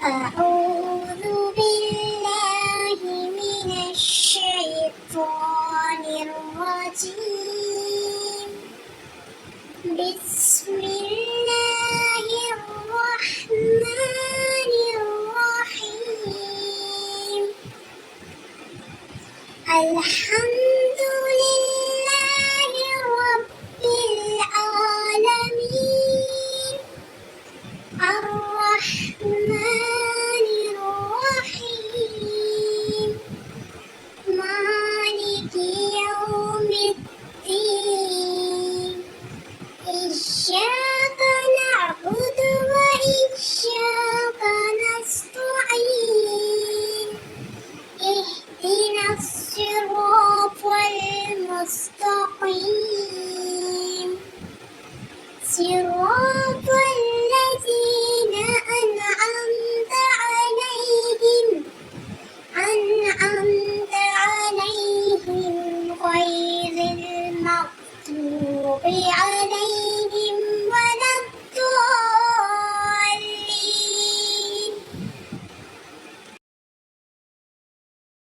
أعوذ بالله من الشيطان الرجيم. بسم الله الرحمن الرحيم. الحمد لله رب العالمين. الرحمن الرحيم. مالك يوم الدين. إياك نعبد وإياك نستعين. اهدنا الصراط المستقيم. صراط الذين أنعمت عليهم غير المغضوب عليهم